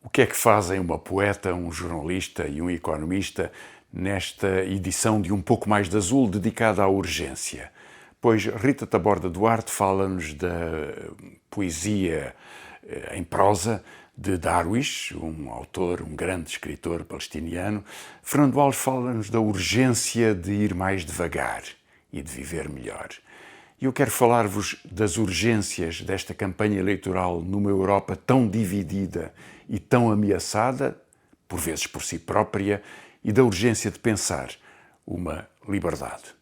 O que é que fazem uma poeta, um jornalista e um economista nesta edição de Um Pouco Mais de Azul dedicada à urgência? Pois Rita Taborda Duarte fala-nos da poesia em prosa de Darwish, um autor, um grande escritor palestiniano. Fernando Alves fala-nos da urgência de ir mais devagar e de viver melhor. E eu quero falar-vos das urgências desta campanha eleitoral numa Europa tão dividida e tão ameaçada, por vezes por si própria, e da urgência de pensar uma liberdade.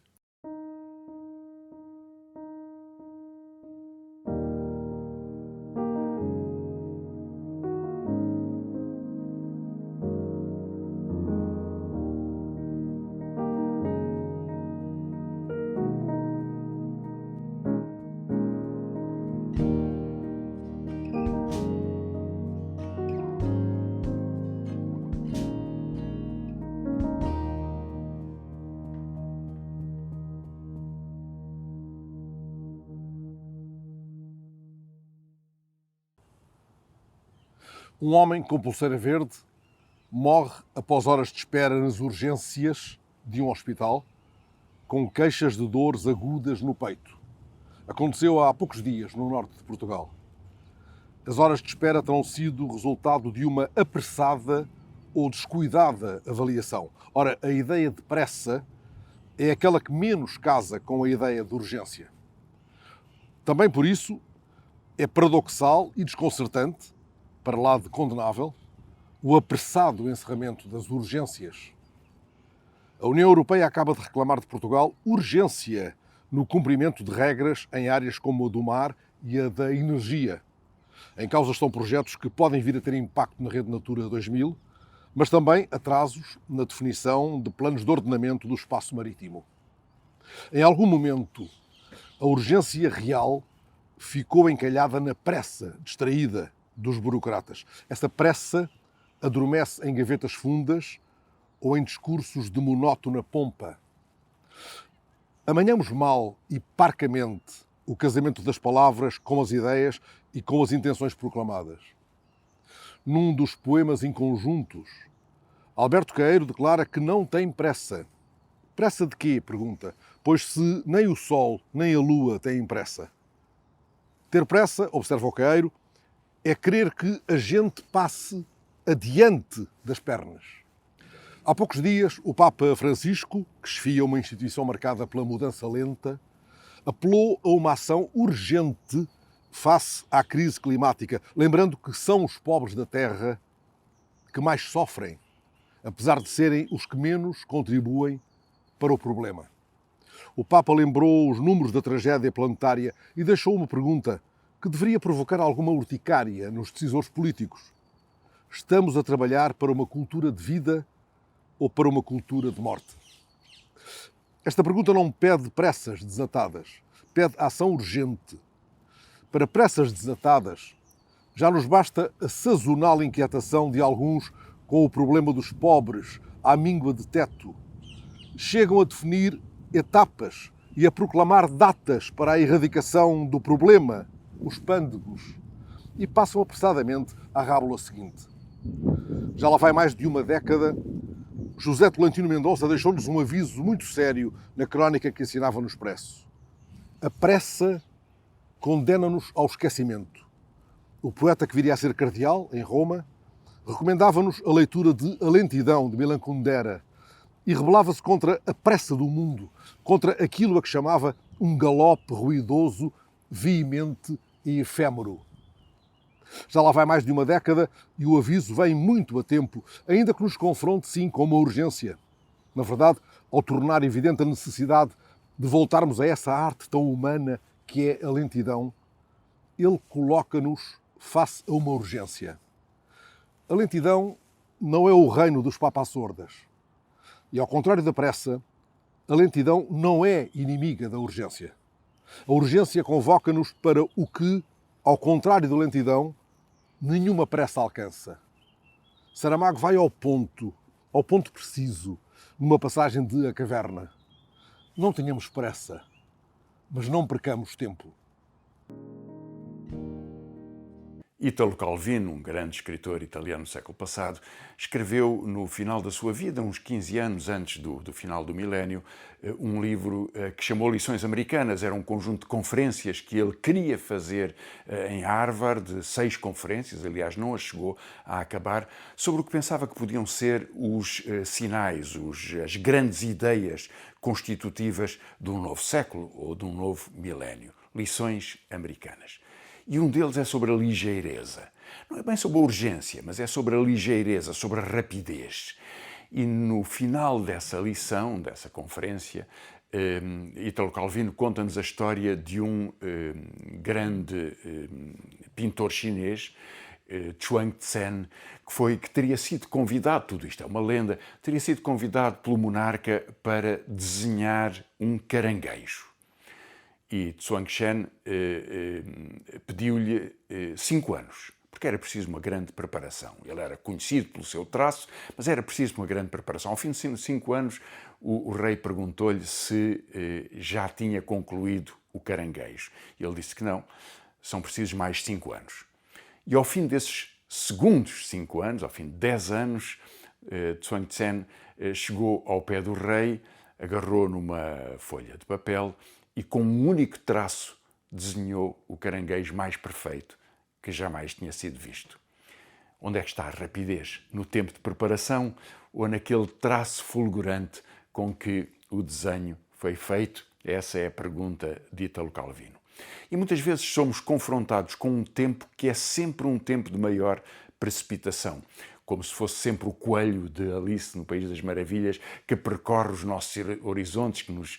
Um homem com pulseira verde morre após horas de espera nas urgências de um hospital com queixas de dores agudas no peito. Aconteceu há poucos dias no norte de Portugal. As horas de espera terão sido resultado de uma apressada ou descuidada avaliação. Ora, a ideia de pressa é aquela que menos casa com a ideia de urgência. Também por isso é paradoxal e desconcertante, para lá de condenável, o apressado encerramento das urgências. A União Europeia acaba de reclamar de Portugal urgência no cumprimento de regras em áreas como a do mar e a da energia. Em causa estão projetos que podem vir a ter impacto na Rede Natura 2000, mas também atrasos na definição de planos de ordenamento do espaço marítimo. Em algum momento, a urgência real ficou encalhada na pressa distraída dos burocratas. Esta pressa adormece em gavetas fundas ou em discursos de monótona pompa. Amanhamos mal e parcamente o casamento das palavras com as ideias e com as intenções proclamadas. Num dos poemas inconjuntos, Alberto Queiro declara que não tem pressa. Pressa de quê? Pergunta. Pois se nem o sol nem a lua têm pressa. Ter pressa, observa o Queiro, é querer que a gente passe adiante das pernas. Há poucos dias, o Papa Francisco, que chefia uma instituição marcada pela mudança lenta, apelou a uma ação urgente face à crise climática, lembrando que são os pobres da Terra que mais sofrem, apesar de serem os que menos contribuem para o problema. O Papa lembrou os números da tragédia planetária e deixou uma pergunta que deveria provocar alguma urticária nos decisores políticos. Estamos a trabalhar para uma cultura de vida ou para uma cultura de morte? Esta pergunta não pede pressas desatadas, pede ação urgente. Para pressas desatadas, já nos basta a sazonal inquietação de alguns com o problema dos pobres à míngua de teto. Chegam a definir etapas e a proclamar datas para a erradicação do problema, os pândegos, e passam apressadamente à rábula seguinte. Já lá vai mais de uma década, José Tolentino Mendonça deixou-nos um aviso muito sério na crónica que assinava no Expresso. A pressa condena-nos ao esquecimento. O poeta que viria a ser cardeal, em Roma, recomendava-nos a leitura de A Lentidão, de Milan Kundera, e rebelava-se contra a pressa do mundo, contra aquilo a que chamava um galope ruidoso, veemente e efêmero. Já lá vai mais de uma década e o aviso vem muito a tempo, ainda que nos confronte, sim, com uma urgência. Na verdade, ao tornar evidente a necessidade de voltarmos a essa arte tão humana que é a lentidão, ele coloca-nos face a uma urgência. A lentidão não é o reino dos papas-sordas. E ao contrário da pressa, a lentidão não é inimiga da urgência. A urgência convoca-nos para o que, ao contrário da lentidão, nenhuma pressa alcança. Saramago vai ao ponto preciso, numa passagem de A Caverna. Não tenhamos pressa, mas não percamos tempo. Italo Calvino, um grande escritor italiano do século passado, escreveu no final da sua vida, uns 15 anos antes do final do milénio, um livro que chamou Lições Americanas. Era um conjunto de conferências que ele queria fazer em Harvard, 6 conferências, aliás, não as chegou a acabar, sobre o que pensava que podiam ser os sinais, as grandes ideias constitutivas de um novo século ou de um novo milénio. Lições Americanas. E um deles é sobre a ligeireza. Não é bem sobre a urgência, mas é sobre a ligeireza, sobre a rapidez. E no final dessa lição, dessa conferência, Italo Calvino conta-nos a história de um grande pintor chinês, Chuang Tzu, que teria sido convidado, tudo isto é uma lenda, teria sido convidado pelo monarca para desenhar um caranguejo. E Chuang Tzu pediu-lhe 5 anos, porque era preciso uma grande preparação. Ele era conhecido pelo seu traço, mas era preciso uma grande preparação. Ao fim de 5 anos, o rei perguntou-lhe se já tinha concluído o caranguejo. E ele disse que não, são precisos mais 5 anos. E ao fim desses segundos 5 anos, ao fim de 10 anos, Chuang Tzu chegou ao pé do rei, agarrou numa folha de papel e com um único traço desenhou o caranguejo mais perfeito que jamais tinha sido visto. Onde é que está a rapidez? No tempo de preparação ou naquele traço fulgurante com que o desenho foi feito? Essa é a pergunta de Italo Calvino. E muitas vezes somos confrontados com um tempo que é sempre um tempo de maior precipitação, como se fosse sempre o coelho de Alice no País das Maravilhas que percorre os nossos horizontes, que nos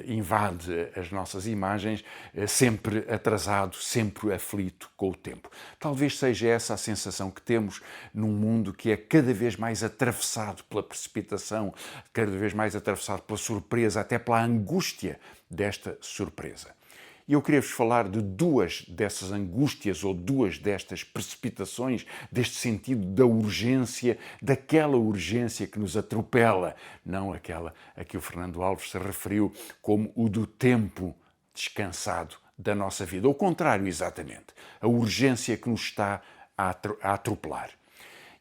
invade as nossas imagens, sempre atrasado, sempre aflito com o tempo. Talvez seja essa a sensação que temos num mundo que é cada vez mais atravessado pela precipitação, cada vez mais atravessado pela surpresa, até pela angústia desta surpresa. E eu queria-vos falar de 2 dessas angústias ou 2 destas precipitações, deste sentido da urgência, daquela urgência que nos atropela, não aquela a que o Fernando Alves se referiu como o do tempo descansado da nossa vida. Ao contrário, exatamente, a urgência que nos está a atropelar.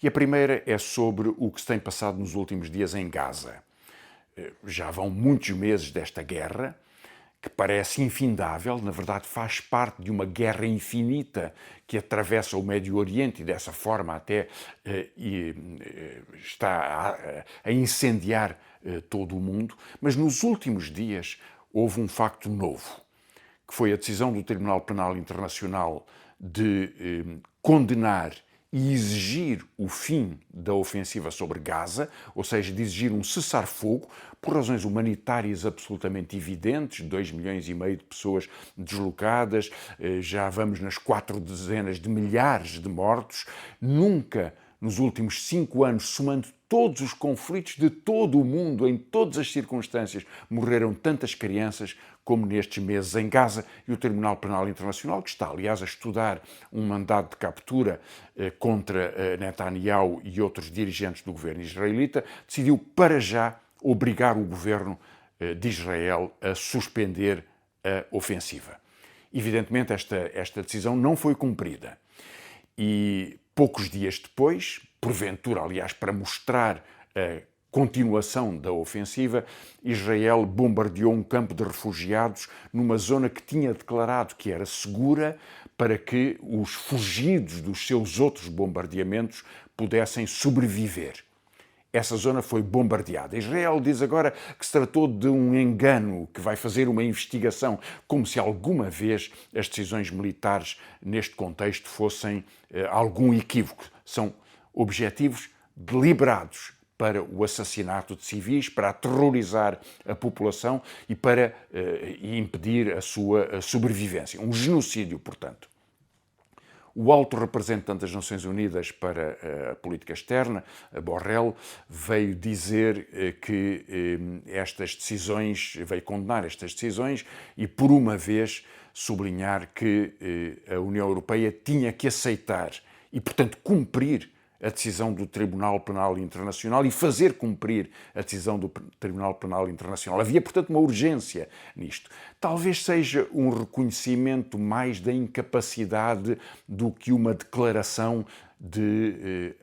E a primeira é sobre o que se tem passado nos últimos dias em Gaza. Já vão muitos meses desta guerra, que parece infindável, na verdade faz parte de uma guerra infinita que atravessa o Médio Oriente e dessa forma até está a incendiar todo o mundo. Mas nos últimos dias houve um facto novo, que foi a decisão do Tribunal Penal Internacional de condenar e exigir o fim da ofensiva sobre Gaza, ou seja, de exigir um cessar-fogo, por razões humanitárias absolutamente evidentes, 2,5 milhões de pessoas deslocadas, já vamos nas 4 dezenas de milhares de mortos. Nunca, nos últimos 5 anos, somando todos os conflitos de todo o mundo, em todas as circunstâncias, morreram tantas crianças como nestes meses em Gaza, e o Tribunal Penal Internacional, que está, aliás, a estudar um mandado de captura contra Netanyahu e outros dirigentes do governo israelita, decidiu para já obrigar o governo de Israel a suspender a ofensiva. Evidentemente, esta decisão não foi cumprida. E poucos dias depois, porventura, aliás, para mostrar a continuação da ofensiva, Israel bombardeou um campo de refugiados numa zona que tinha declarado que era segura para que os fugidos dos seus outros bombardeamentos pudessem sobreviver. Essa zona foi bombardeada. Israel diz agora que se tratou de um engano, que vai fazer uma investigação, como se alguma vez as decisões militares neste contexto fossem algum equívoco. São objetivos deliberados para o assassinato de civis, para aterrorizar a população e para impedir a sua sobrevivência. Um genocídio, portanto. O alto representante das Nações Unidas para a política externa, Borrell, veio dizer que estas decisões, veio condenar estas decisões e, por uma vez, sublinhar que a União Europeia tinha que aceitar e, portanto, cumprir a decisão do Tribunal Penal Internacional e fazer cumprir a decisão do Tribunal Penal Internacional. Havia, portanto, uma urgência nisto. Talvez seja um reconhecimento mais da incapacidade do que uma declaração de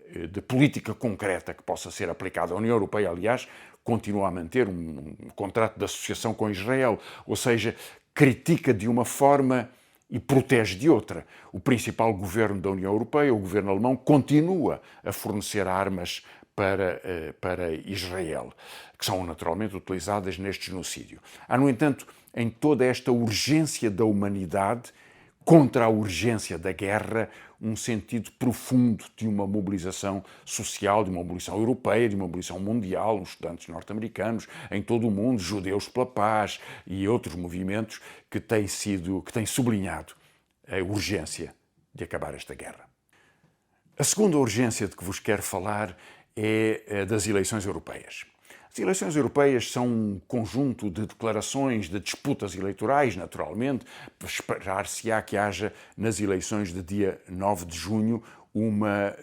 política concreta que possa ser aplicada. A União Europeia, aliás, continua a manter um contrato de associação com Israel, ou seja, critica de uma forma e protege de outra. O principal governo da União Europeia, o governo alemão, continua a fornecer armas para Israel, que são naturalmente utilizadas neste genocídio. Há, no entanto, em toda esta urgência da humanidade, contra a urgência da guerra, um sentido profundo de uma mobilização social, de uma mobilização europeia, de uma mobilização mundial, os estudantes norte-americanos, em todo o mundo, judeus pela paz e outros movimentos que têm sublinhado a urgência de acabar esta guerra. A segunda urgência de que vos quero falar é a das eleições europeias. As eleições europeias são um conjunto de declarações, de disputas eleitorais, naturalmente. Esperar-se-á que haja nas eleições de dia 9 de junho uma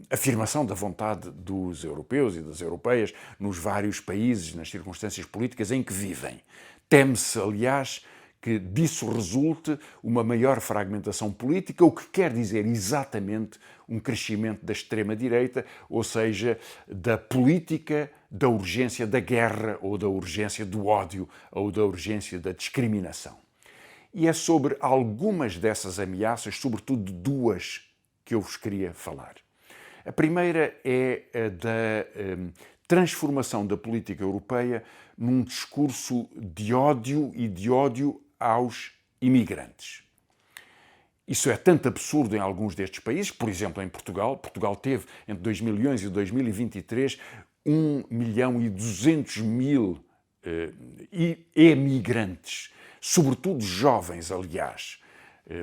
afirmação da vontade dos europeus e das europeias nos vários países, nas circunstâncias políticas em que vivem. Teme-se, aliás, que disso resulte uma maior fragmentação política, o que quer dizer exatamente um crescimento da extrema-direita, ou seja, da política da urgência da guerra, ou da urgência do ódio, ou da urgência da discriminação. E é sobre algumas dessas ameaças, sobretudo duas, que eu vos queria falar. A primeira é a da transformação da política europeia num discurso de ódio e de ódio aos imigrantes. Isso é tanto absurdo em alguns destes países, por exemplo, em Portugal. Portugal teve, entre 2011 e 2023, 1.200.000 emigrantes, sobretudo jovens, aliás.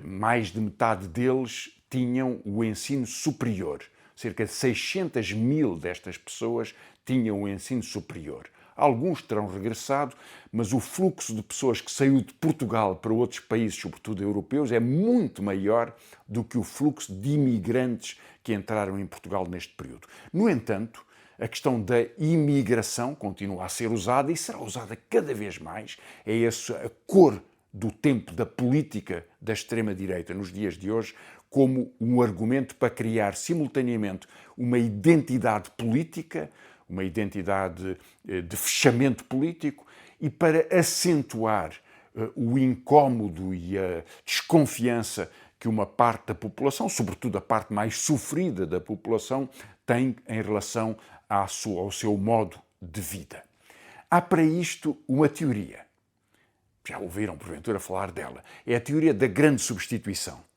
Mais de metade deles tinham o ensino superior. Cerca de 600.000 destas pessoas tinham o ensino superior. Alguns terão regressado, mas o fluxo de pessoas que saiu de Portugal para outros países, sobretudo europeus, é muito maior do que o fluxo de imigrantes que entraram em Portugal neste período. No entanto, a questão da imigração continua a ser usada e será usada cada vez mais. É essa a cor do tempo da política da extrema-direita nos dias de hoje, como um argumento para criar simultaneamente uma identidade política, uma identidade de fechamento político e para acentuar o incómodo e a desconfiança que uma parte da população, sobretudo a parte mais sofrida da população, tem em relação ao seu modo de vida. Há para isto uma teoria. Já ouviram, porventura, falar dela. É a teoria da grande substituição.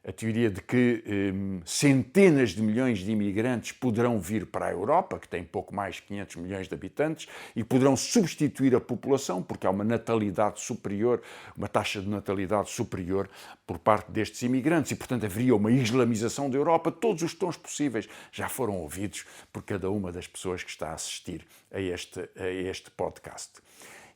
A teoria de que centenas de milhões de imigrantes poderão vir para a Europa, que tem pouco mais de 500 milhões de habitantes, e poderão substituir a população, porque há uma natalidade superior, uma taxa de natalidade superior por parte destes imigrantes, e, portanto, haveria uma islamização da Europa. Todos os tons possíveis já foram ouvidos por cada uma das pessoas que está a assistir a este podcast.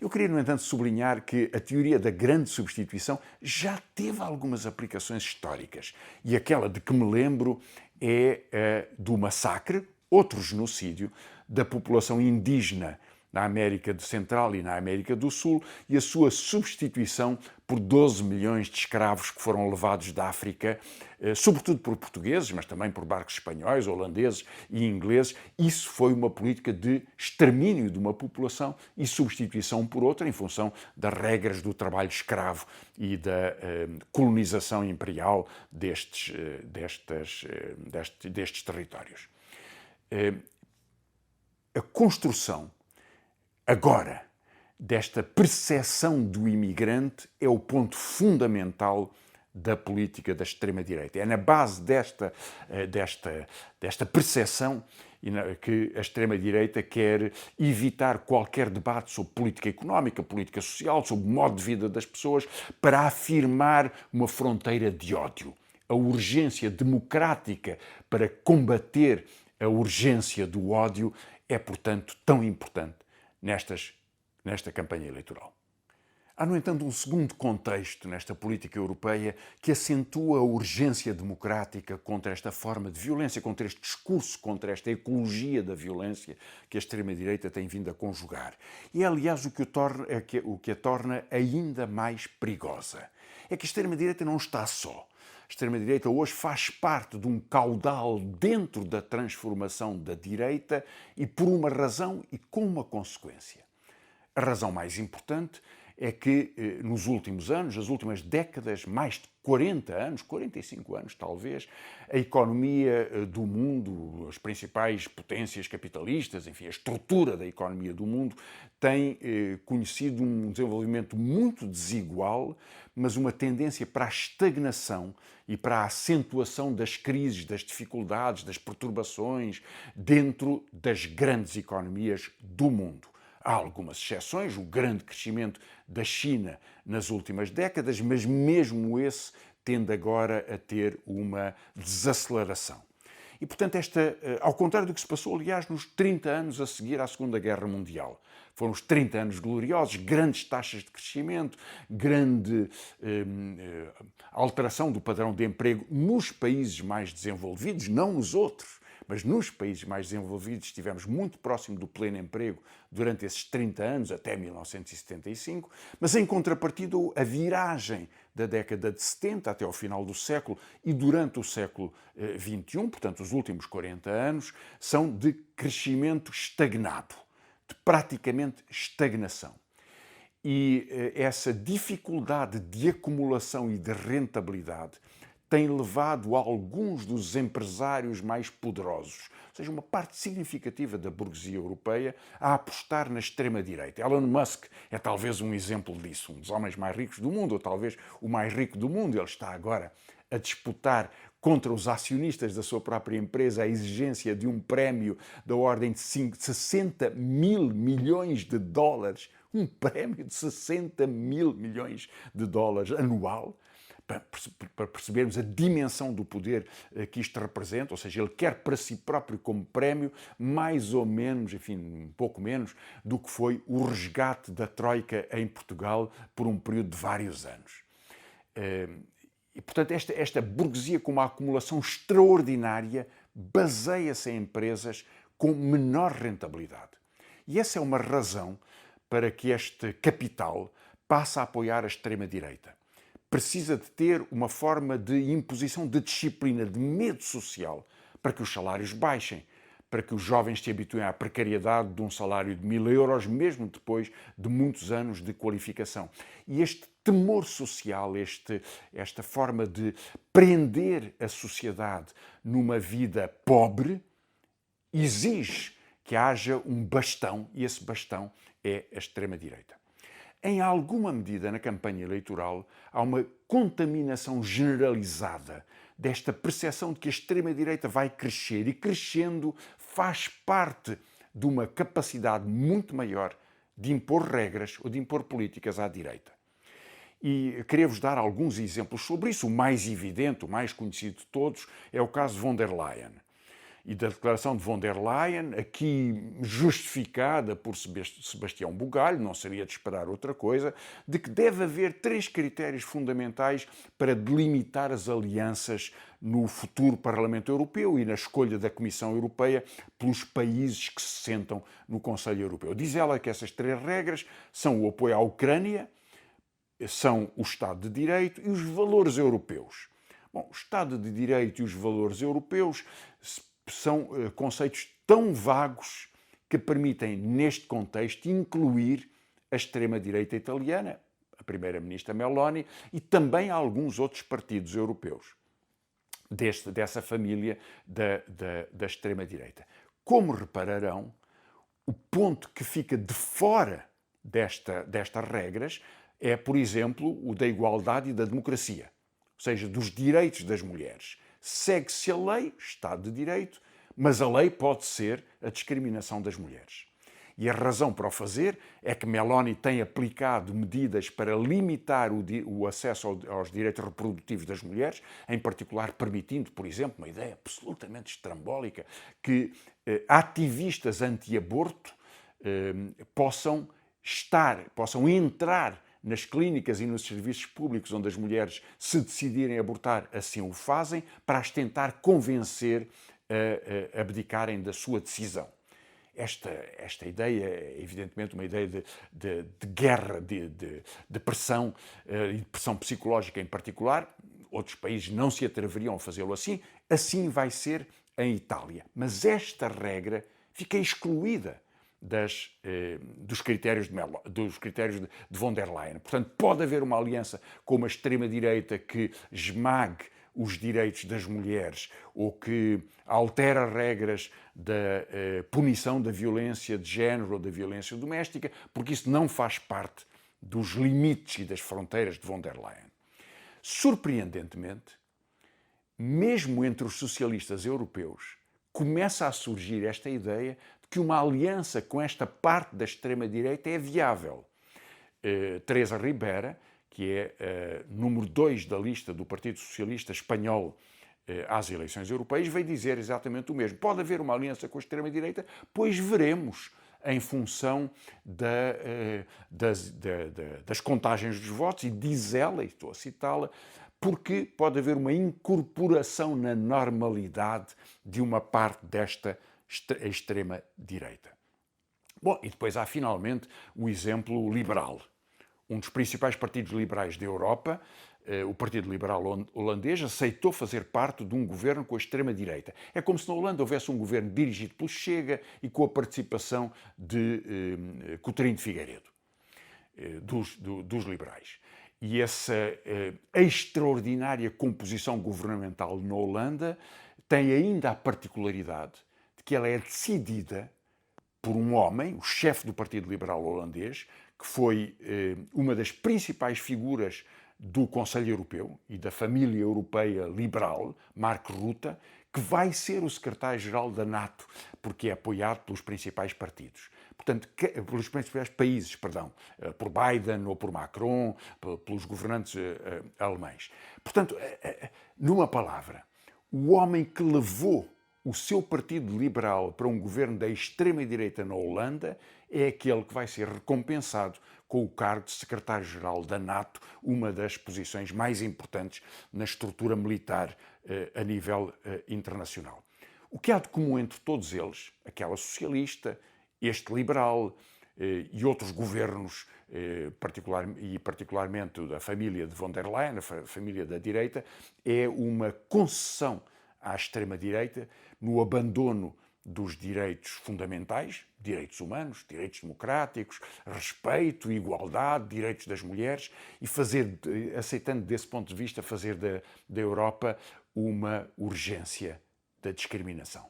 Eu queria, no entanto, sublinhar que a teoria da grande substituição já teve algumas aplicações históricas. E aquela de que me lembro é a do massacre, outro genocídio, da população indígena na América Central e na América do Sul e a sua substituição por 12 milhões de escravos que foram levados da África, sobretudo por portugueses, mas também por barcos espanhóis, holandeses e ingleses. Isso foi uma política de extermínio de uma população e substituição por outra em função das regras do trabalho escravo e da colonização imperial destes territórios. A construção agora desta percepção do imigrante é o ponto fundamental da política da extrema-direita. É na base desta percepção que a extrema-direita quer evitar qualquer debate sobre política económica, política social, sobre o modo de vida das pessoas, para afirmar uma fronteira de ódio. A urgência democrática para combater a urgência do ódio é, portanto, tão importante nesta campanha eleitoral. Há, no entanto, um segundo contexto nesta política europeia que acentua a urgência democrática contra esta forma de violência, contra este discurso, contra esta ecologia da violência que a extrema-direita tem vindo a conjugar. E é, aliás, o que a torna ainda mais perigosa. É que a extrema-direita não está só. A extrema-direita hoje faz parte de um caudal dentro da transformação da direita e por uma razão e com uma consequência. A razão mais importante é que nos últimos anos, nas últimas décadas, mais de 40 anos, 45 anos talvez, a economia do mundo, as principais potências capitalistas, enfim, a estrutura da economia do mundo tem conhecido um desenvolvimento muito desigual, mas uma tendência para a estagnação e para a acentuação das crises, das dificuldades, das perturbações dentro das grandes economias do mundo. Há algumas exceções, o grande crescimento da China nas últimas décadas, mas mesmo esse tende agora a ter uma desaceleração. E, portanto, ao contrário do que se passou, aliás, nos 30 anos a seguir à Segunda Guerra Mundial. Foram os 30 anos gloriosos, grandes taxas de crescimento, grande alteração do padrão de emprego nos países mais desenvolvidos, não nos outros. Mas nos países mais desenvolvidos estivemos muito próximo do pleno emprego durante esses 30 anos, até 1975, mas em contrapartida a viragem da década de 70 até ao final do século e durante o século XXI, portanto os últimos 40 anos, são de crescimento estagnado, de praticamente estagnação. E essa dificuldade de acumulação e de rentabilidade tem levado alguns dos empresários mais poderosos, ou seja, uma parte significativa da burguesia europeia, a apostar na extrema-direita. Elon Musk é talvez um exemplo disso, um dos homens mais ricos do mundo, ou talvez o mais rico do mundo. Ele está agora a disputar contra os acionistas da sua própria empresa a exigência de um prémio da ordem de 60 mil milhões de dólares, um prémio de 60 mil milhões de dólares anual, para percebermos a dimensão do poder que isto representa, ou seja, ele quer para si próprio como prémio mais ou menos, enfim, um pouco menos, do que foi o resgate da Troika em Portugal por um período de vários anos. E, portanto, esta burguesia com uma acumulação extraordinária baseia-se em empresas com menor rentabilidade. E essa é uma razão para que este capital passe a apoiar a extrema-direita. Precisa de ter uma forma de imposição de disciplina, de medo social, para que os salários baixem, para que os jovens se habituem à precariedade de um salário de 1000 euros, mesmo depois de muitos anos de qualificação. E este temor social, esta forma de prender a sociedade numa vida pobre, exige que haja um bastão, e esse bastão é a extrema-direita. Em alguma medida, na campanha eleitoral, há uma contaminação generalizada desta percepção de que a extrema-direita vai crescer e, crescendo, faz parte de uma capacidade muito maior de impor regras ou de impor políticas à direita. E queria-vos dar alguns exemplos sobre isso. O mais evidente, o mais conhecido de todos, é o caso de von der Leyen. E da declaração de von der Leyen, aqui justificada por Sebastião Bugalho, não seria de esperar outra coisa, de que deve haver 3 critérios fundamentais para delimitar as alianças no futuro Parlamento Europeu e na escolha da Comissão Europeia pelos países que se sentam no Conselho Europeu. Diz ela que essas 3 regras são o apoio à Ucrânia, são o Estado de Direito e os valores europeus. Bom, o Estado de Direito e os valores europeus são conceitos tão vagos que permitem, neste contexto, incluir a extrema-direita italiana, a primeira-ministra Meloni, e também alguns outros partidos europeus dessa família da extrema-direita. Como repararão, o ponto que fica de fora destas regras é, por exemplo, o da igualdade e da democracia, ou seja, dos direitos das mulheres. Segue-se a lei, Estado de Direito, mas a lei pode ser a discriminação das mulheres. E a razão para o fazer é que Meloni tem aplicado medidas para limitar o acesso aos direitos reprodutivos das mulheres, em particular permitindo, por exemplo, uma ideia absolutamente estrambólica, que ativistas anti-aborto possam entrar nas clínicas e nos serviços públicos onde as mulheres, se decidirem abortar, assim o fazem, para as tentar convencer a abdicarem da sua decisão. Esta ideia é, evidentemente, uma ideia de guerra, de pressão, e de pressão psicológica em particular. Outros países não se atreveriam a fazê-lo assim. Assim vai ser em Itália. Mas esta regra fica excluída dos critérios de von der Leyen. Portanto, pode haver uma aliança com uma extrema-direita que esmague os direitos das mulheres ou que altera regras da punição da violência de género ou da violência doméstica, porque isso não faz parte dos limites e das fronteiras de von der Leyen. Surpreendentemente, mesmo entre os socialistas europeus, começa a surgir esta ideia de que uma aliança com esta parte da extrema-direita é viável. Teresa Ribera, que é número 2 da lista do Partido Socialista Espanhol às eleições europeias, veio dizer exatamente o mesmo. Pode haver uma aliança com a extrema-direita, pois veremos, em função das contagens dos votos, e diz ela, e estou a citá-la, porque pode haver uma incorporação na normalidade de uma parte desta extrema-direita. Bom, e depois há finalmente o exemplo liberal. Um dos principais partidos liberais da Europa, o Partido Liberal Holandês, aceitou fazer parte de um governo com a extrema-direita. É como se na Holanda houvesse um governo dirigido pelo Chega e com a participação de Coutinho de Figueiredo, dos liberais. E essa extraordinária composição governamental na Holanda tem ainda a particularidade de que ela é decidida por um homem, o chefe do Partido Liberal Holandês, que foi uma das principais figuras do Conselho Europeu e da família europeia liberal, Mark Rutte, que vai ser o secretário-geral da NATO, porque é apoiado pelos principais partidos. Portanto, pelos principais países, por Biden ou por Macron, pelos governantes alemães. Portanto, numa palavra, o homem que levou o seu partido liberal para um governo da extrema-direita na Holanda é aquele que vai ser recompensado com o cargo de secretário-geral da NATO, uma das posições mais importantes na estrutura militar a nível internacional. O que há de comum entre todos eles, aquela socialista, este liberal e outros governos, particularmente da família de von der Leyen, a família da direita, é uma concessão à extrema-direita no abandono dos direitos fundamentais, direitos humanos, direitos democráticos, respeito, igualdade, direitos das mulheres, e aceitando desse ponto de vista, fazer da Europa uma urgência da discriminação.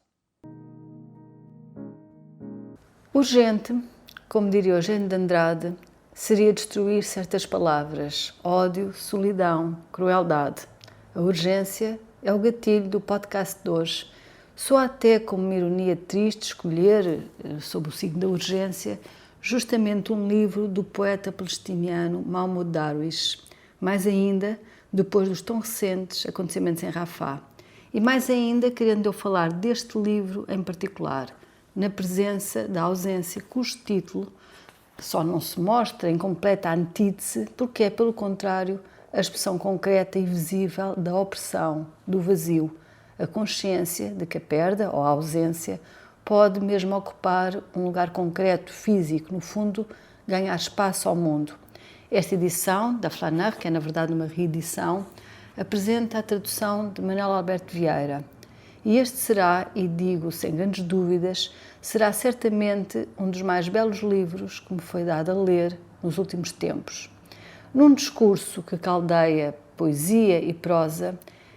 Urgente, como diria Eugênio de Andrade, seria destruir certas palavras: ódio, solidão, crueldade. A urgência é o gatilho do podcast de hoje. Soa até como uma ironia triste escolher, sob o signo da urgência, justamente um livro do poeta palestiniano Mahmoud Darwish. Mais ainda, depois dos tão recentes acontecimentos em Rafah. E mais ainda, querendo eu falar deste livro em particular, na presença da ausência, cujo título só não se mostra em completa antítese, porque é, pelo contrário, a expressão concreta e visível da opressão, do vazio, a consciência de que a perda ou a ausência pode mesmo ocupar um lugar concreto, físico, no fundo, ganhar espaço ao mundo. Esta edição da Flaner, que é na verdade uma reedição, apresenta a tradução de Manuel Alberto Vieira. E este será, e digo sem grandes dúvidas, será certamente um dos mais belos livros que me foi dado a ler nos últimos tempos. Num discurso que caldeia poesia e prosa,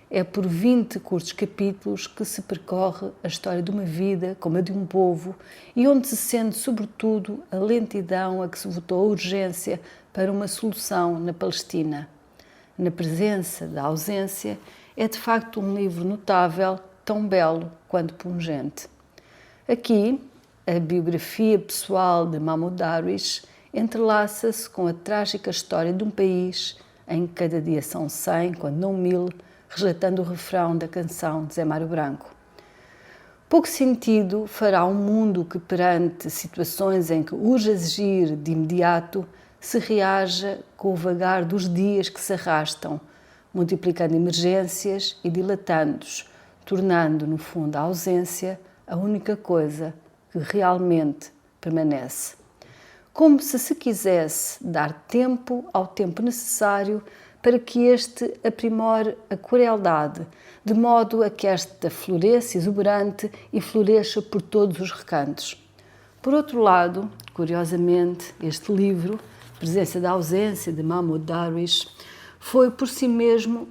é por 20 curtos capítulos que se percorre a história de uma vida como a de um povo e onde se sente, sobretudo, a lentidão a que se votou a urgência para uma solução na Palestina. Na presença da ausência, é de facto um livro notável, tão belo quanto pungente. Aqui, a biografia pessoal de Mahmoud Darwish entrelaça-se com a trágica história de um país em que cada dia são 100, quando não 1000, rejeitando o refrão da canção de Zé Mário Branco. Pouco sentido fará um mundo que, perante situações em que urge exigir de imediato, se reaja com o vagar dos dias que se arrastam, multiplicando emergências e dilatando-os, tornando, no fundo, a ausência a única coisa que realmente permanece. Como se quisesse dar tempo ao tempo necessário para que este aprimore a crueldade, de modo a que esta floresça exuberante e floresça por todos os recantos. Por outro lado, curiosamente, este livro, Presença da Ausência, de Mahmoud Darwish, foi por si mesmo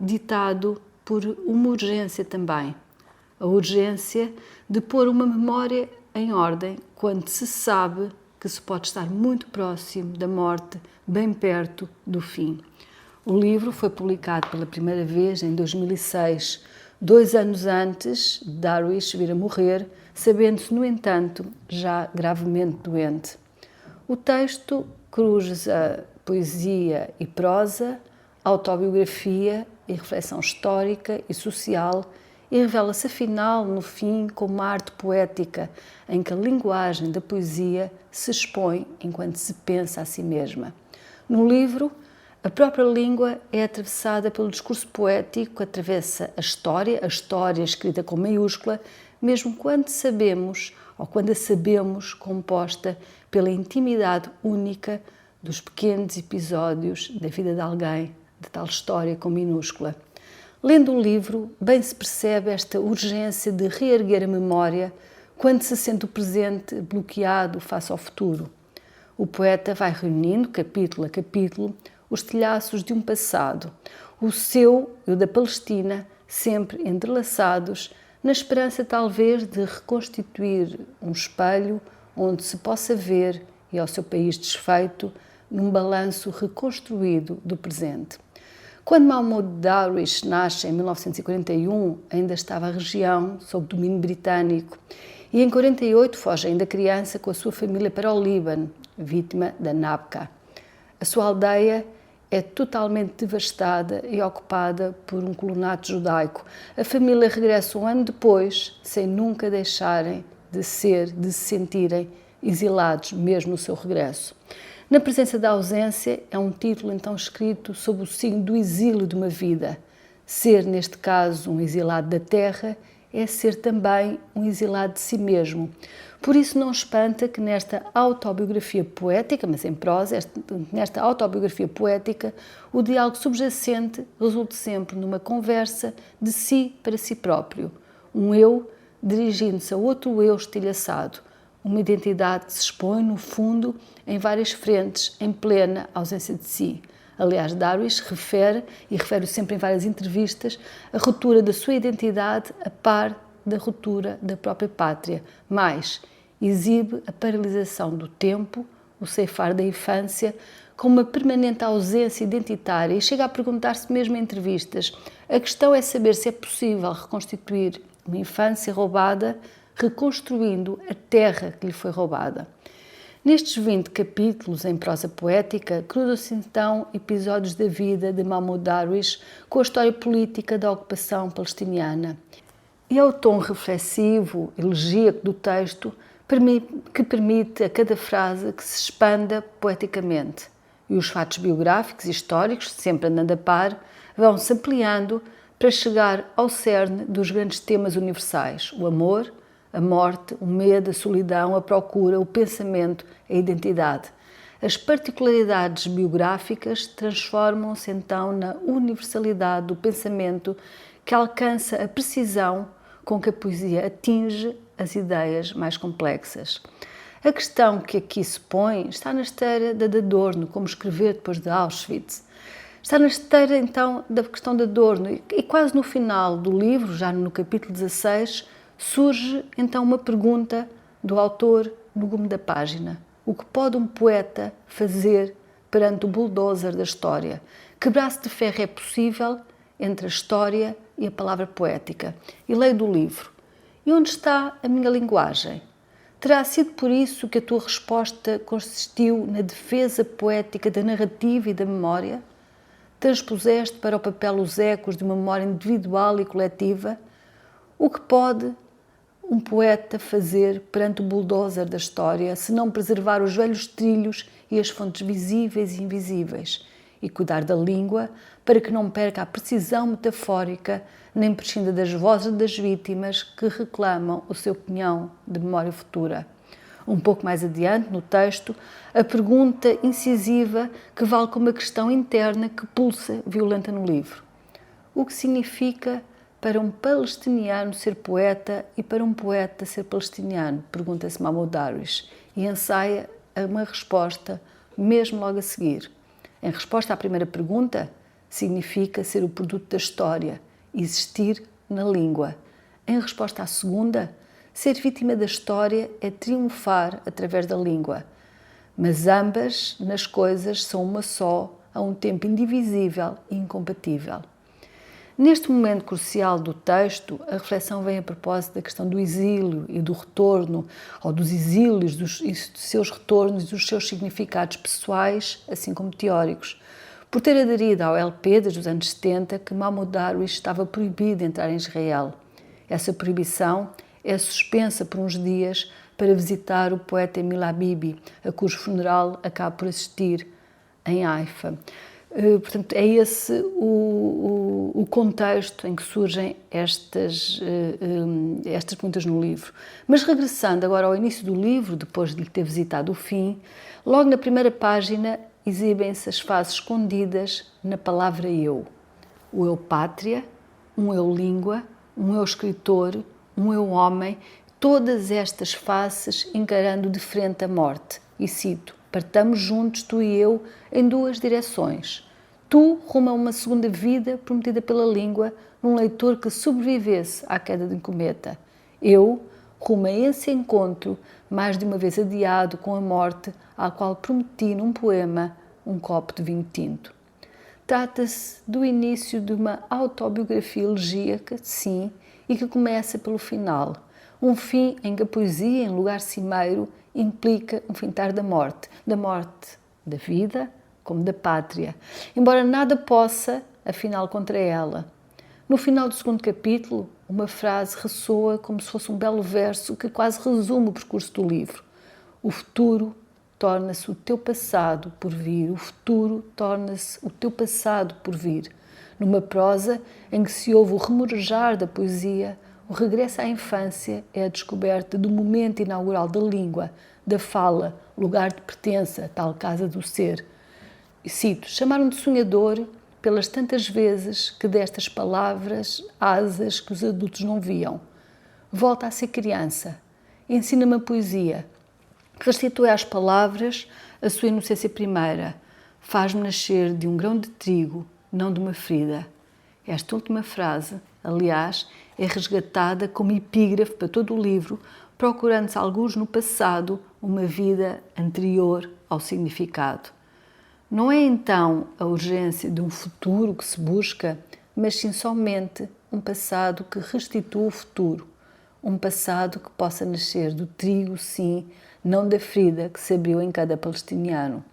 ditado por uma urgência também. A urgência de pôr uma memória em ordem quando se sabe que se pode estar muito próximo da morte, bem perto do fim. O livro foi publicado pela primeira vez em 2006, 2 anos antes de Darwish vir a morrer, sabendo-se, no entanto, já gravemente doente. O texto cruza poesia e prosa, autobiografia e reflexão histórica e social e revela-se, afinal, no fim, como uma arte poética em que a linguagem da poesia se expõe enquanto se pensa a si mesma. No livro, a própria língua é atravessada pelo discurso poético, atravessa a história escrita com maiúscula, mesmo quando sabemos, ou quando a sabemos composta pela intimidade única dos pequenos episódios da vida de alguém, de tal história com minúscula. Lendo o livro, bem se percebe esta urgência de reerguer a memória quando se sente o presente bloqueado face ao futuro. O poeta vai reunindo, capítulo a capítulo, os telhaços de um passado, o seu e o da Palestina, sempre entrelaçados, na esperança talvez de reconstituir um espelho onde se possa ver, e ao seu país desfeito, num balanço reconstruído do presente. Quando Mahmoud Darwish nasce em 1941, ainda estava a região sob domínio britânico e em 1948 foge ainda criança com a sua família para o Líbano, vítima da Nakba. A sua aldeia é totalmente devastada e ocupada por um colonato judaico. A família regressa um ano depois, sem nunca deixarem de se sentirem exilados, mesmo no seu regresso. Na Presença da Ausência é um título então escrito sob o signo do exílio de uma vida. Ser, neste caso, um exilado da terra é ser também um exilado de si mesmo. Por isso não espanta que nesta autobiografia poética, mas em prosa, nesta autobiografia poética, o diálogo subjacente resulte sempre numa conversa de si para si próprio. Um eu dirigindo-se a outro eu estilhaçado. Uma identidade que se expõe, no fundo, em várias frentes, em plena ausência de si. Aliás, Darwish refere sempre em várias entrevistas, a ruptura da sua identidade a par da ruptura da própria pátria. Mais, exibe a paralisação do tempo, o ceifar da infância, com uma permanente ausência identitária e chega a perguntar-se mesmo em entrevistas. A questão é saber se é possível reconstituir uma infância roubada, reconstruindo a terra que lhe foi roubada. Nestes 20 capítulos em prosa poética, cruzam-se então episódios da vida de Mahmoud Darwish com a história política da ocupação palestiniana. E é o tom reflexivo, elegíaco do texto que permite a cada frase que se expanda poeticamente. E os fatos biográficos e históricos, sempre andando a par, vão-se ampliando para chegar ao cerne dos grandes temas universais: o amor, a morte, o medo, a solidão, a procura, o pensamento, a identidade. As particularidades biográficas transformam-se então na universalidade do pensamento que alcança a precisão com que a poesia atinge as ideias mais complexas. A questão que aqui se põe está na esteira da Adorno, como escrever depois de Auschwitz. Está na esteira então da questão da Adorno e quase no final do livro, já no capítulo 16, surge então uma pergunta do autor no gume da página. O que pode um poeta fazer perante o bulldozer da história? Que braço de ferro é possível entre a história e a palavra poética? E leio do livro. E onde está a minha linguagem? Terá sido por isso que a tua resposta consistiu na defesa poética da narrativa e da memória? Transpuseste para o papel os ecos de uma memória individual e coletiva? O que um poeta fazer perante o bulldozer da história, se não preservar os velhos trilhos e as fontes visíveis e invisíveis, e cuidar da língua para que não perca a precisão metafórica nem prescinda das vozes das vítimas que reclamam o seu pinhão de memória futura. Um pouco mais adiante, no texto, a pergunta incisiva que vale como a questão interna que pulsa violenta no livro. O que significa para um palestiniano ser poeta e para um poeta ser palestiniano? Pergunta-se Mahmoud Darwish e ensaia uma resposta mesmo logo a seguir. Em resposta à primeira pergunta, significa ser o produto da história, existir na língua. Em resposta à segunda, ser vítima da história é triunfar através da língua. Mas ambas, nas coisas, são uma só, a um tempo indivisível e incompatível. Neste momento crucial do texto, a reflexão vem a propósito da questão do exílio e do retorno, ou dos exílios, dos seus retornos e dos seus significados pessoais, assim como teóricos. Por ter aderido ao LP desde os anos 70, que Mahmoud Darwish estava proibido de entrar em Israel. Essa proibição é suspensa por uns dias para visitar o poeta Emil Habibi, a cujo funeral acaba por assistir em Haifa. Portanto, é esse o contexto em que surgem estas perguntas no livro. Mas regressando agora ao início do livro, depois de lhe ter visitado o fim, logo na primeira página exibem-se as fases escondidas na palavra eu. O eu pátria, um eu língua, um eu escritor, um eu homem, todas estas faces encarando de frente a morte. E cito: partamos juntos, tu e eu, em duas direções. Tu rumo a uma segunda vida prometida pela língua num leitor que sobrevivesse à queda de um cometa. Eu rumo a esse encontro, mais de uma vez adiado com a morte, à qual prometi num poema um copo de vinho tinto. Trata-se do início de uma autobiografia elegíaca, sim, e que começa pelo final. Um fim em que a poesia, em lugar cimeiro, implica um fintar da morte da vida como da pátria, embora nada possa, afinal, contra ela. No final do segundo capítulo, uma frase ressoa como se fosse um belo verso que quase resume o percurso do livro. O futuro torna-se o teu passado por vir. O futuro torna-se o teu passado por vir. Numa prosa em que se ouve o remorejar da poesia, o regresso à infância é a descoberta do momento inaugural da língua, da fala, lugar de pertença, tal casa do ser. E cito: chamaram de sonhador pelas tantas vezes que destas palavras asas que os adultos não viam. Volta a ser criança, ensina-me a poesia, restitui às palavras a sua inocência primeira, faz-me nascer de um grão de trigo, não de uma ferida. Esta última frase, aliás, é resgatada como epígrafe para todo o livro, procurando-se alguns no passado uma vida anterior ao significado. Não é então a urgência de um futuro que se busca, mas sim somente um passado que restitua o futuro, um passado que possa nascer do trigo, sim, não da ferida que se abriu em cada palestiniano.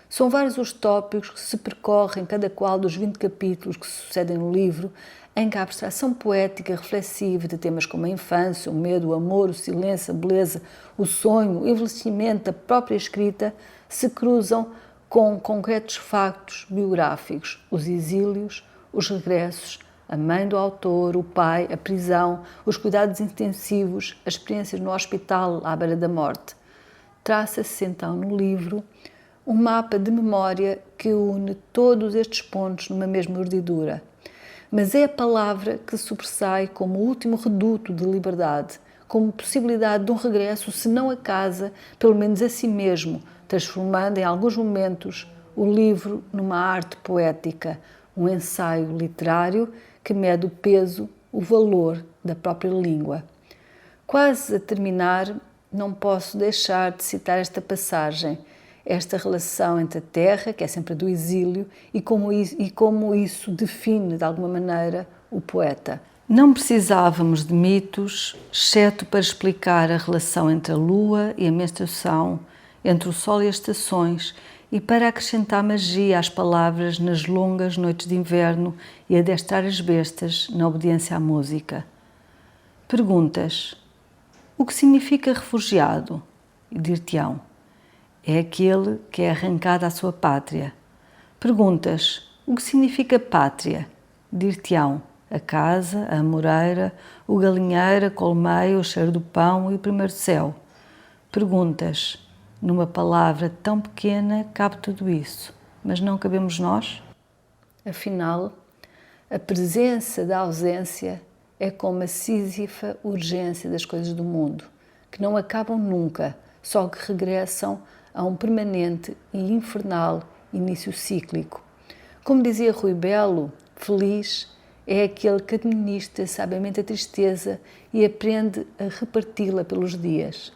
São vários os tópicos que se percorrem cada qual dos 20 capítulos que se sucedem no livro, em que a abstração poética reflexiva de temas como a infância, o medo, o amor, o silêncio, a beleza, o sonho, o envelhecimento, a própria escrita, se cruzam com concretos factos biográficos, os exílios, os regressos, a mãe do autor, o pai, a prisão, os cuidados intensivos, as experiências no hospital à beira da morte. Traça-se então no livro um mapa de memória que une todos estes pontos numa mesma urdidura. Mas é a palavra que sobressai como o último reduto de liberdade, como possibilidade de um regresso, se não a casa, pelo menos a si mesmo, transformando em alguns momentos o livro numa arte poética, um ensaio literário que mede o peso, o valor da própria língua. Quase a terminar, não posso deixar de citar esta passagem, esta relação entre a terra, que é sempre a do exílio, e como isso define, de alguma maneira, o poeta. Não precisávamos de mitos, exceto para explicar a relação entre a lua e a menstruação, entre o sol e as estações, e para acrescentar magia às palavras nas longas noites de inverno e adestrar as bestas na obediência à música. Perguntas. O que significa refugiado? Dir-te-ão. É aquele que é arrancado à sua pátria. Perguntas: o que significa pátria? Dir-te-ão. A casa, a amoreira, o galinheiro, a colmeia, o cheiro do pão e o primeiro céu. Perguntas: numa palavra tão pequena cabe tudo isso, mas não cabemos nós? Afinal, a presença da ausência é como a sísifa urgência das coisas do mundo, que não acabam nunca, só que regressam a um permanente e infernal início cíclico. Como dizia Rui Belo, feliz é aquele que administra sabiamente a tristeza e aprende a reparti-la pelos dias.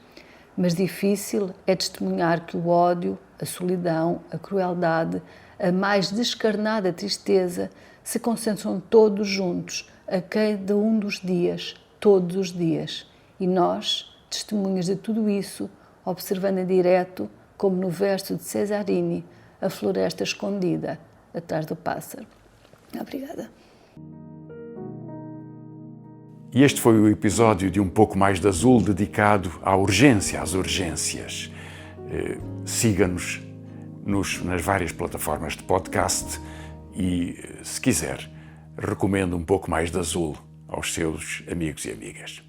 Mas difícil é testemunhar que o ódio, a solidão, a crueldade, a mais descarnada tristeza se concentram todos juntos a cada um dos dias, todos os dias. E nós, testemunhas de tudo isso, observando em direto, como no verso de Cesarini, a floresta escondida atrás do pássaro. Obrigada. E este foi o episódio de Um Pouco Mais de Azul dedicado à urgência, às urgências. Siga-nos nas várias plataformas de podcast e, se quiser, recomendo Um Pouco Mais de Azul aos seus amigos e amigas.